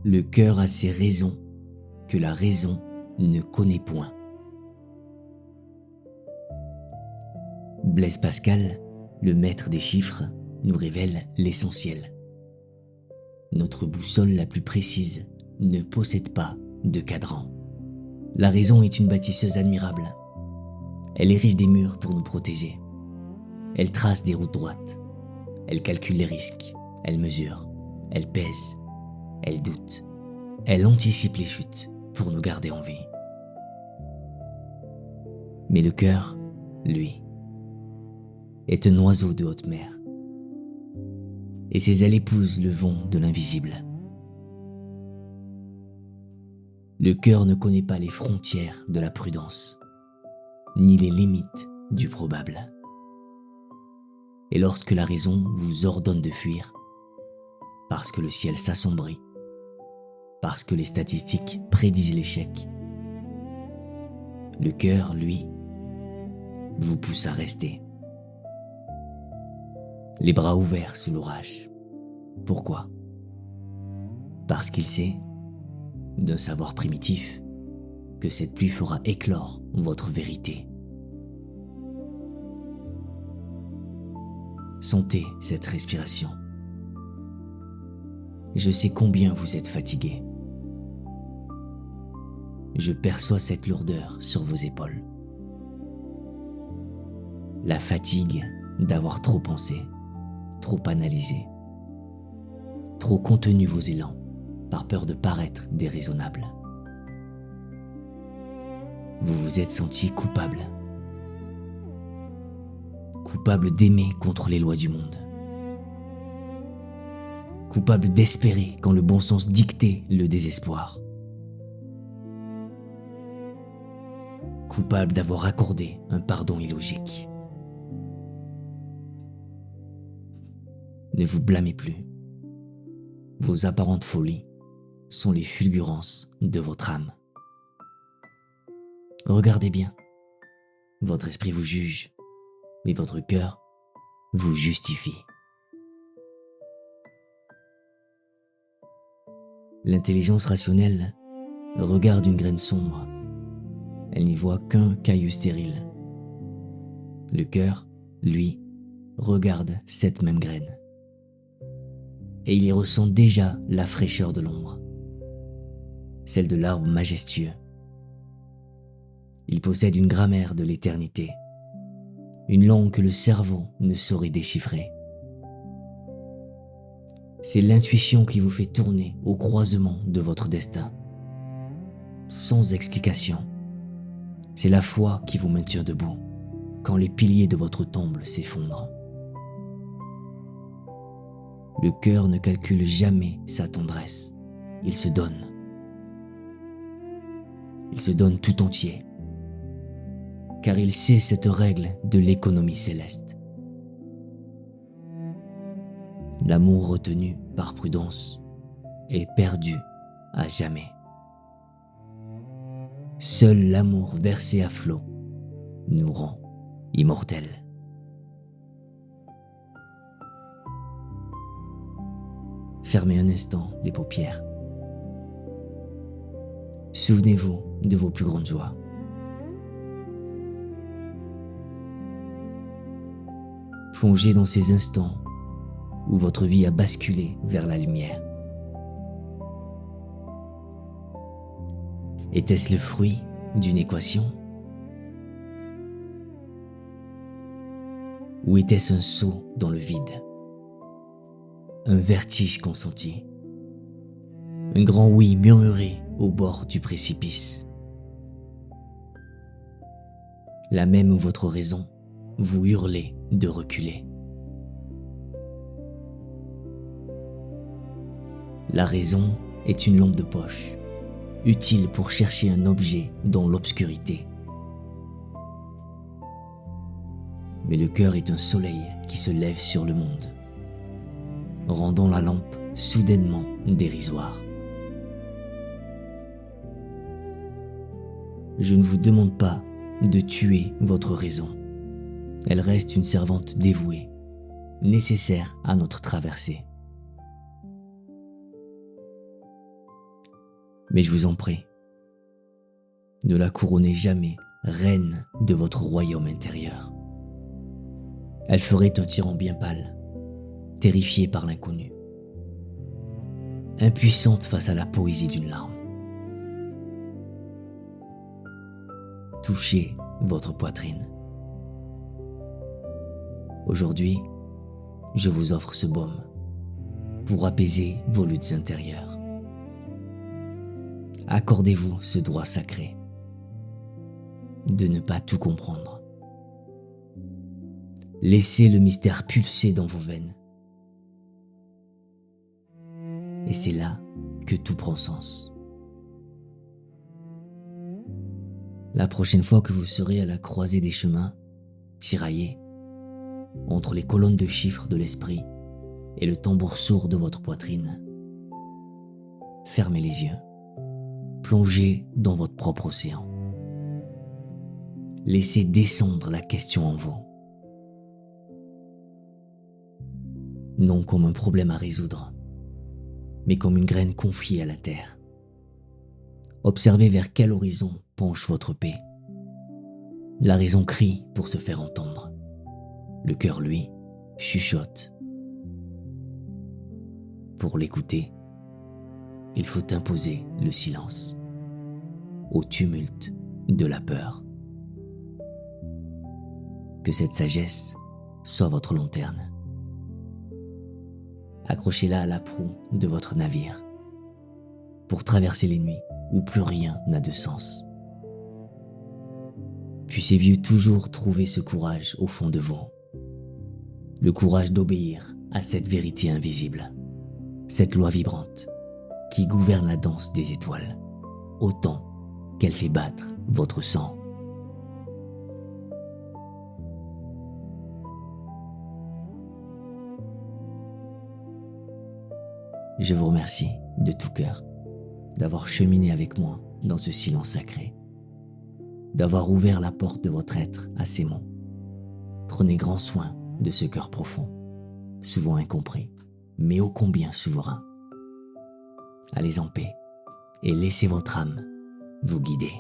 Le cœur a ses raisons que la raison ne connaît point. Blaise Pascal, le maître des chiffres, nous révèle l'essentiel. Notre boussole la plus précise ne possède pas de cadran. La raison est une bâtisseuse admirable. Elle érige des murs pour nous protéger. Elle trace des routes droites. Elle calcule les risques. Elle mesure. Elle pèse. Elle doute. Elle anticipe les chutes pour nous garder en vie. Mais le cœur, lui, est un oiseau de haute mer. Et ses ailes épousent le vent de l'invisible. Le cœur ne connaît pas les frontières de la prudence, ni les limites du probable. Et lorsque la raison vous ordonne de fuir, parce que le ciel s'assombrit, parce que les statistiques prédisent l'échec, le cœur, lui, vous pousse à rester. Les bras ouverts sous l'orage. Pourquoi ? Parce qu'il sait, d'un savoir primitif, que cette pluie fera éclore votre vérité. Sentez cette respiration. Je sais combien vous êtes fatigué. Je perçois cette lourdeur sur vos épaules. La fatigue d'avoir trop pensé, trop analysé, trop contenu vos élans par peur de paraître déraisonnable. Vous vous êtes senti coupable. Coupable d'aimer contre les lois du monde. Coupable d'espérer quand le bon sens dictait le désespoir. Coupable d'avoir accordé un pardon illogique. Ne vous blâmez plus. Vos apparentes folies sont les fulgurances de votre âme. Regardez bien. Votre esprit vous juge, mais votre cœur vous justifie. L'intelligence rationnelle regarde une graine sombre. Elle n'y voit qu'un caillou stérile. Le cœur, lui, regarde cette même graine. Et il y ressent déjà la fraîcheur de l'ombre, celle de l'arbre majestueux. Il possède une grammaire de l'éternité, une langue que le cerveau ne saurait déchiffrer. C'est l'intuition qui vous fait tourner au croisement de votre destin, sans explication. C'est la foi qui vous maintient debout quand les piliers de votre tombe s'effondrent. Le cœur ne calcule jamais sa tendresse. Il se donne. Il se donne tout entier, car il sait cette règle de l'économie céleste. L'amour retenu par prudence est perdu à jamais. Seul l'amour versé à flot nous rend immortels. Fermez un instant les paupières. Souvenez-vous de vos plus grandes joies. Plongez dans ces instants où votre vie a basculé vers la lumière. Était-ce le fruit d'une équation ? Ou était-ce un saut dans le vide ? Un vertige consenti, un grand oui murmuré au bord du précipice. Là même où votre raison vous hurlez de reculer. La raison est une lampe de poche, utile pour chercher un objet dans l'obscurité. Mais le cœur est un soleil qui se lève sur le monde, rendant la lampe soudainement dérisoire. Je ne vous demande pas de tuer votre raison. Elle reste une servante dévouée, nécessaire à notre traversée. Mais je vous en prie, ne la couronnez jamais reine de votre royaume intérieur. Elle ferait un tyran bien pâle, terrifié par l'inconnu, impuissante face à la poésie d'une larme. Touchez votre poitrine. Aujourd'hui, je vous offre ce baume pour apaiser vos luttes intérieures. Accordez-vous ce droit sacré de ne pas tout comprendre. Laissez le mystère pulser dans vos veines. Et c'est là que tout prend sens. La prochaine fois que vous serez à la croisée des chemins, tiraillés entre les colonnes de chiffres de l'esprit et le tambour sourd de votre poitrine, fermez les yeux, plongez dans votre propre océan. Laissez descendre la question en vous. Non comme un problème à résoudre, mais comme une graine confiée à la terre. Observez vers quel horizon penche votre paix. La raison crie pour se faire entendre. Le cœur, lui, chuchote. Pour l'écouter, il faut imposer le silence au tumulte de la peur. Que cette sagesse soit votre lanterne. Accrochez-la à la proue de votre navire pour traverser les nuits où plus rien n'a de sens. Puissiez-vous toujours trouver ce courage au fond de vous, le courage d'obéir à cette vérité invisible, cette loi vibrante qui gouverne la danse des étoiles, autant qu'elle fait battre votre sang. Je vous remercie de tout cœur d'avoir cheminé avec moi dans ce silence sacré, d'avoir ouvert la porte de votre être à ces mots. Prenez grand soin de ce cœur profond, souvent incompris, mais ô combien souverain. Allez en paix et laissez votre âme vous guider.